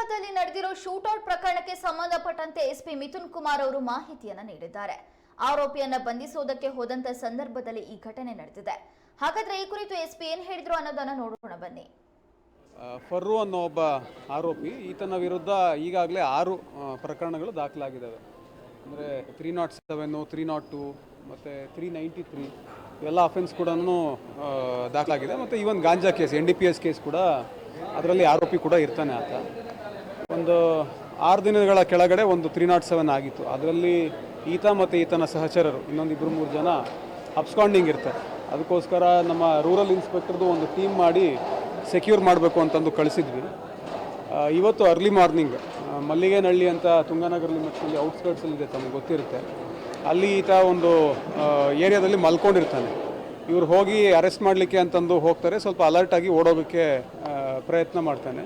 ಶಿವಮೊಗ್ಗದಲ್ಲಿ ನಡೆದಿರೋ ಶೂಟೌಟ್ ಪ್ರಕರಣಕ್ಕೆ ಸಂಬಂಧಪಟ್ಟಂತೆ ಎಸ್ಪಿ ಮಿಥುನ್ ಕುಮಾರ್ ಅವರು ಮಾಹಿತಿಯನ್ನ ನೀಡಿದ್ದಾರೆ. ಆರೋಪಿಯನ್ನ ಬಂಧಿಸುವುದಕ್ಕೆ ಹೋದಂತ ಸಂದರ್ಭದಲ್ಲಿ ಈ ಘಟನೆ ನಡೆದಿದೆ. ಹಾಗಾದ್ರೆ ಈ ಕುರಿತು ಎಸ್ಪಿ ಏನ್ ಹೇಳಿದ್ರು ಅನ್ನೋದನ್ನ ನೋಡೋಣ ಬನ್ನಿ. ಫರ್ರು ಅನ್ನೋ ಒಬ್ಬ ಆರೋಪಿ, ಈತನ ವಿರುದ್ಧ ಈಗಾಗಲೇ 6 ಪ್ರಕರಣಗಳು ದಾಖಲಾಗಿದ್ದಾವೆ. ಅಂದರೆ 307, 302 ಮತ್ತು 393 ಇವೆಲ್ಲ ಅಫೆನ್ಸ್ ಕೂಡ ದಾಖಲಾಗಿದೆ. ಮತ್ತು ಈವನ್ ಗಾಂಜಾ ಕೇಸ್, NDPS ಕೇಸ್ ಕೂಡ ಅದರಲ್ಲಿ ಆರೋಪಿ ಕೂಡ ಇರ್ತಾನೆ. ಆತ ಒಂದು 6 ದಿನಗಳ ಕೆಳಗಡೆ ಒಂದು 307 ಆಗಿತ್ತು. ಅದರಲ್ಲಿ ಈತ ಮತ್ತು ಈತನ ಸಹಚರರು ಇನ್ನೊಂದು 2-3 ಜನ ಅಬ್ಸ್ಕಾಂಡಿಂಗ್ ಇರ್ತಾರೆ. ಅದಕ್ಕೋಸ್ಕರ ನಮ್ಮ ರೂರಲ್ ಇನ್ಸ್ಪೆಕ್ಟರ್ದು ಒಂದು ಟೀಮ್ ಮಾಡಿ ಸೆಕ್ಯೂರ್ ಮಾಡಬೇಕು ಅಂತಂದು ಕಳಿಸಿದ್ವಿ. ಇವತ್ತು ಅರ್ಲಿ ಮಾರ್ನಿಂಗ್ ಮಲ್ಲಿಗೆನಹಳ್ಳಿ ಅಂತ ತುಂಗನಗರ ಲಿಮಿಟ್ಸಲ್ಲಿ ಔಟ್ಸ್ಕರ್ಟ್ಸಲ್ಲಿದೆ, ತಮಗೆ ಗೊತ್ತಿರುತ್ತೆ. ಅಲ್ಲಿ ಈತ ಒಂದು ಏರಿಯಾದಲ್ಲಿ ಮಲ್ಕೊಂಡಿರ್ತಾನೆ. ಇವ್ರು ಹೋಗಿ ಅರೆಸ್ಟ್ ಮಾಡಲಿಕ್ಕೆ ಅಂತಂದು ಹೋಗ್ತಾರೆ. ಸ್ವಲ್ಪ ಅಲರ್ಟಾಗಿ ಓಡೋಗೋಕ್ಕೆ ಪ್ರಯತ್ನ ಮಾಡ್ತಾನೆ.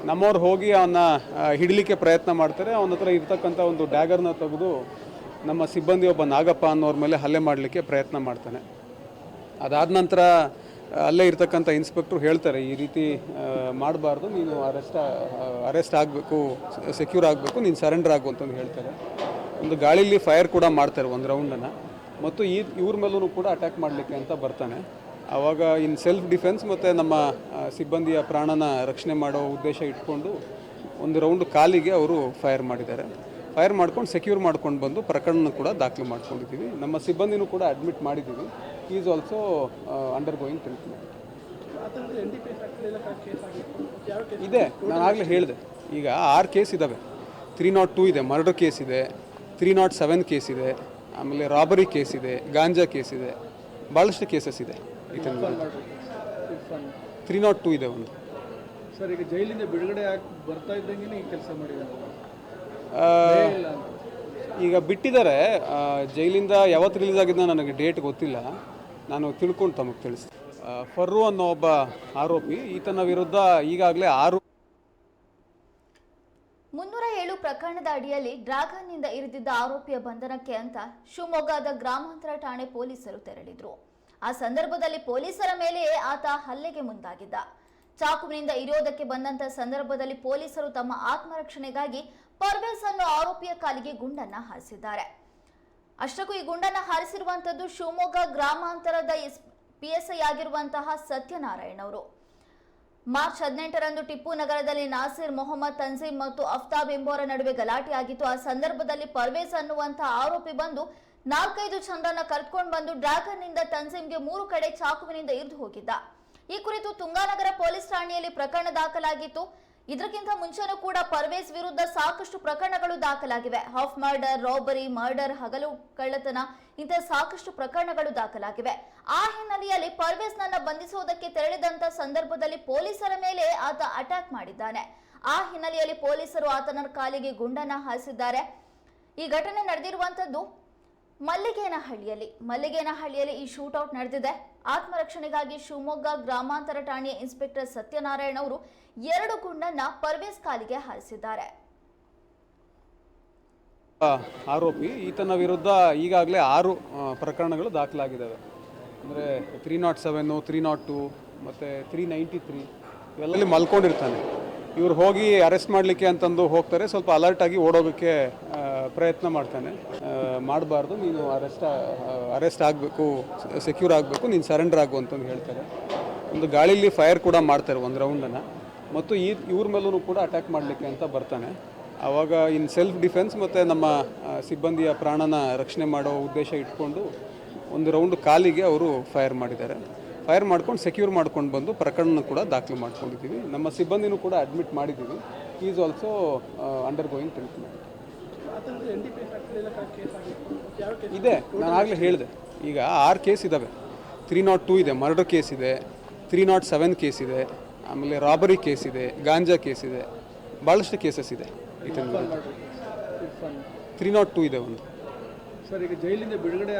ನಮ್ಮವ್ರು ಹೋಗಿ ಅವನ್ನ ಹಿಡಲಿಕ್ಕೆ ಪ್ರಯತ್ನ ಮಾಡ್ತಾರೆ. ಅವನ ಹತ್ರ ಇರ್ತಕ್ಕಂಥ ಒಂದು ಡ್ಯಾಗರ್ನ ತೆಗೆದು ನಮ್ಮ ಸಿಬ್ಬಂದಿ ಒಬ್ಬ ನಾಗಪ್ಪ ಅನ್ನೋರ ಮೇಲೆ ಹಲ್ಲೆ ಮಾಡಲಿಕ್ಕೆ ಪ್ರಯತ್ನ ಮಾಡ್ತಾನೆ. ಅದಾದ ನಂತರ ಅಲ್ಲೇ ಇರ್ತಕ್ಕಂಥ ಇನ್ಸ್ಪೆಕ್ಟ್ರು ಹೇಳ್ತಾರೆ, ಈ ರೀತಿ ಮಾಡಬಾರ್ದು, ನೀನು ಅರೆಸ್ಟ್ ಆಗಬೇಕು, ಸೆಕ್ಯೂರ್ ಆಗಬೇಕು, ನೀನು ಸರೆಂಡರ್ ಆಗು ಅಂತಂದು ಹೇಳ್ತಾರೆ. ಒಂದು ಗಾಳೀಲಿ ಫೈರ್ ಕೂಡ ಮಾಡ್ತಾರೆ ಒಂದು ರೌಂಡನ್ನು. ಮತ್ತು ಇವ್ರ ಮೇಲೂ ಕೂಡ ಅಟ್ಯಾಕ್ ಮಾಡಲಿಕ್ಕೆ ಅಂತ ಬರ್ತಾನೆ. ಆವಾಗ ಇನ್ ಸೆಲ್ಫ್ ಡಿಫೆನ್ಸ್ ಮತ್ತು ನಮ್ಮ ಸಿಬ್ಬಂದಿಯ ಪ್ರಾಣನ ರಕ್ಷಣೆ ಮಾಡೋ ಉದ್ದೇಶ ಇಟ್ಕೊಂಡು ಒಂದು ರೌಂಡ್ ಕಾಲಿಗೆ ಅವರು ಫೈರ್ ಮಾಡಿದ್ದಾರೆ. ಫೈರ್ ಮಾಡ್ಕೊಂಡು ಸೆಕ್ಯೂರ್ ಮಾಡ್ಕೊಂಡು ಬಂದು ಪ್ರಕರಣ ಕೂಡ ದಾಖಲು ಮಾಡ್ಕೊಂಡಿದ್ದೀವಿ. ನಮ್ಮ ಸಿಬ್ಬಂದಿನೂ ಕೂಡ ಅಡ್ಮಿಟ್ ಮಾಡಿದ್ದೀವಿ. Is also under going treatment ಇದೆ. ನಾನು ಆಗಲೇ ಹೇಳಿದೆ, ಈಗ 6 ಕೇಸ್ ಇದ್ದಾವೆ. 302 ಇದೆ, ಮರ್ಡರ್ ಕೇಸ್ ಇದೆ, 307 ಕೇಸ್ ಇದೆ, ಆಮೇಲೆ ರಾಬರಿ ಕೇಸ್ ಇದೆ, ಗಾಂಜಾ ಕೇಸ್ ಇದೆ, ಭಾಳಷ್ಟು ಕೇಸಸ್ ಇದೆ. 302 ಇದೆ ಒಂದು. ಸರ್, ಈಗ ಜೈಲಿಂದ ಬಿಡುಗಡೆ ಬರ್ತಾ ಇದ್ದಂಗೆ ಈ ಕೆಲಸ ಮಾಡಿದ್ದಾರೆ. ಈಗ ಬಿಟ್ಟಿದ್ದಾರೆ. ಜೈಲಿಂದ ಯಾವತ್ತು ರಿಲೀಸ್ ಆಗಿದ್ದ ನನಗೆ ಡೇಟ್ ಗೊತ್ತಿಲ್ಲ. ನಾನು ತಿಳ್ಕೊಂಡು ತಮಗೆ ತಿಳಿಸ್ತೀನಿ. ಫರ್ರು ಅನ್ನೋ ಒಬ್ಬ ಆರೋಪಿ, ಈತನ ವಿರುದ್ಧ ಈಗಾಗಲೇ 307 ಪ್ರಕರಣದ ಅಡಿಯಲ್ಲಿ ಡ್ರ್ಯಾಗನ್ನಿಂದ ಇರಿದಿದ್ದ ಆರೋಪಿಯ ಬಂಧನಕ್ಕೆ ಅಂತ ಶಿವಮೊಗ್ಗದ ಗ್ರಾಮಾಂತರ ಠಾಣೆ ಪೊಲೀಸರು ತೆರಳಿದ್ರು. ಆ ಸಂದರ್ಭದಲ್ಲಿ ಪೊಲೀಸರ ಮೇಲೆಯೇ ಆತ ಹಲ್ಲೆಗೆ ಮುಂದಾಗಿದ್ದ. ಚಾಕುವಿನಿಂದ ಇರಿಯೋದಕ್ಕೆ ಬಂದಂತ ಸಂದರ್ಭದಲ್ಲಿ ಪೊಲೀಸರು ತಮ್ಮ ಆತ್ಮರಕ್ಷಣೆಗಾಗಿ ಪರ್ವೇಸ್ ಅನ್ನೋ ಆರೋಪಿಯ ಕಾಲಿಗೆ ಗುಂಡನ್ನ ಹಾರಿಸಿದ್ದಾರೆ. ಅಷ್ಟಕ್ಕೂ ಈ ಗುಂಡನ್ನ ಹಾರಿಸಿರುವಂತದ್ದು ಶಿವಮೊಗ್ಗ ಗ್ರಾಮಾಂತರದ PSI ಆಗಿರುವಂತಹ ಸತ್ಯನಾರಾಯಣ್ ಅವರು. ಮಾರ್ಚ್ 18ರಂದು ಟಿಪ್ಪು ನಗರದಲ್ಲಿ ನಾಸಿರ್, ಮೊಹಮ್ಮದ್, ತನ್ಜೀಮ್ ಮತ್ತು ಅಫ್ತಾಬ್ ಎಂಬುವರ ನಡುವೆ ಗಲಾಟೆ ಆಗಿತ್ತು. ಆ ಸಂದರ್ಭದಲ್ಲಿ ಪರ್ವೇಸ್ ಅನ್ನುವಂತಹ ಆರೋಪಿ ಬಂದು 4-5 ಜನರನ್ನ ಕರೆದುಕೊಂಡು ಬಂದು ಡ್ರ್ಯಾಗನ್ನಿಂದ ತನ್ಜೀಮ್ಗೆ 3 ಕಡೆ ಚಾಕುವಿನಿಂದ ಇರಿದು ಹೋಗಿದ್ದ. ಈ ಕುರಿತು ತುಂಗಾನಗರ ಪೊಲೀಸ್ ಠಾಣೆಯಲ್ಲಿ ಪ್ರಕರಣ ದಾಖಲಾಗಿತ್ತು. ಇದಕ್ಕಿಂತ ಮುಂಚೆನೂ ಕೂಡ ಪರ್ವೇಸ್ ವಿರುದ್ಧ ಸಾಕಷ್ಟು ಪ್ರಕರಣಗಳು ದಾಖಲಾಗಿವೆ. ಹಾಫ್ ಮರ್ಡರ್, ರಾಬರಿ, ಮರ್ಡರ್, ಹಗಲು ಕಳ್ಳತನ ಇಂತಹ ಸಾಕಷ್ಟು ಪ್ರಕರಣಗಳು ದಾಖಲಾಗಿವೆ. ಆ ಹಿನ್ನೆಲೆಯಲ್ಲಿ ಪರ್ವೇಸ್ ನನ್ನ ಬಂಧಿಸುವುದಕ್ಕೆ ತೆರಳಿದಂತ ಸಂದರ್ಭದಲ್ಲಿ ಪೊಲೀಸರ ಮೇಲೆ ಆತ ಅಟ್ಯಾಕ್ ಮಾಡಿದ್ದಾನೆ. ಆ ಹಿನ್ನೆಲೆಯಲ್ಲಿ ಪೊಲೀಸರು ಆತನ ಕಾಲಿಗೆ ಗುಂಡನ್ನ ಹಾರಿಸಿದ್ದಾರೆ. ಈ ಘಟನೆ ನಡೆದಿರುವಂತದ್ದು ಮಲ್ಲಿಗೇನಹಳ್ಳಿಯಲ್ಲಿ ಈ ಶೂಟೌಟ್ ನಡೆದಿದೆ. ಆತ್ಮರಕ್ಷಣೆಗಾಗಿ ಶಿವಮೊಗ್ಗ ಗ್ರಾಮಾಂತರ ಠಾಣೆಯ ಇನ್ಸ್ಪೆಕ್ಟರ್ ಸತ್ಯನಾರಾಯಣ್ ಅವರು 2 ಗುಂಡನ್ನ ಪರ್ವೇಸ್ ಕಾಲಿಗೆ ಹಾರಿಸಿದ್ದಾರೆ. ಆರೋಪಿ, ಈತನ ವಿರುದ್ಧ ಈಗಾಗಲೇ 6 ಪ್ರಕರಣಗಳು ದಾಖಲಾಗಿದ್ದಾವೆ. ಅಂದರೆ 307, 302 ಮತ್ತು 393 ಇವೆಲ್ಲಲ್ಲಿ ಮಲ್ಕೊಂಡಿರ್ತಾನೆ. ಇವ್ರು ಹೋಗಿ ಅರೆಸ್ಟ್ ಮಾಡಲಿಕ್ಕೆ ಅಂತಂದು ಹೋಗ್ತಾರೆ. ಸ್ವಲ್ಪ ಅಲರ್ಟಾಗಿ ಓಡೋಗೋಕ್ಕೆ ಪ್ರಯತ್ನ ಮಾಡ್ತಾನೆ. ಮಾಡಬಾರ್ದು, ನೀನು ಅರೆಸ್ಟ್ ಆಗಬೇಕು, ಸೆಕ್ಯೂರ್ ಆಗಬೇಕು, ನೀನು ಸರೆಂಡರ್ ಆಗು ಅಂತಂದು ಹೇಳ್ತಾರೆ. ಒಂದು ಗಾಳೀಲಿ ಫೈರ್ ಕೂಡ ಮಾಡ್ತಾರೆ ಒಂದು ರೌಂಡನ್ನು. ಮತ್ತು ಇವ್ರ ಮೇಲೂ ಕೂಡ ಅಟ್ಯಾಕ್ ಮಾಡಲಿಕ್ಕೆ ಅಂತ ಬರ್ತಾನೆ. ಆವಾಗ ಇನ್ ಸೆಲ್ಫ್ ಡಿಫೆನ್ಸ್ ಮತ್ತು ನಮ್ಮ ಸಿಬ್ಬಂದಿಯ ಪ್ರಾಣನ ರಕ್ಷಣೆ ಮಾಡೋ ಉದ್ದೇಶ ಇಟ್ಕೊಂಡು ಒಂದು ರೌಂಡ್ ಕಾಲಿಗೆ ಅವರು ಫೈರ್ ಮಾಡಿದ್ದಾರೆ. ಫೈರ್ ಮಾಡ್ಕೊಂಡು ಸೆಕ್ಯೂರ್ ಮಾಡ್ಕೊಂಡು ಬಂದು ಪ್ರಕರಣ ಕೂಡ ದಾಖಲು ಮಾಡ್ಕೊಂಡಿದ್ದೀವಿ. ನಮ್ಮ ಸಿಬ್ಬಂದಿನೂ ಕೂಡ ಅಡ್ಮಿಟ್ ಮಾಡಿದ್ದೀವಿ. Is also under going treatment ಇದೆ. ನಾನು ಆಗಲೇ ಹೇಳಿದೆ, ಈಗ 6 ಕೇಸ್ ಇದ್ದಾವೆ. 302 ಇದೆ, ಮರ್ಡರ್ ಕೇಸ್ ಇದೆ, 307 ಕೇಸ್ ಇದೆ, ಆಮೇಲೆ ರಾಬರಿ ಕೇಸ್ ಇದೆ, ಗಾಂಜಾ ಕೇಸ್ ಇದೆ, ಭಾಳಷ್ಟು ಕೇಸಸ್ ಇದೆ. 302 ಇದೆ ಒಂದು. ಸರ್, ಈಗ ಜೈಲಿಂದ ಬಿಡುಗಡೆ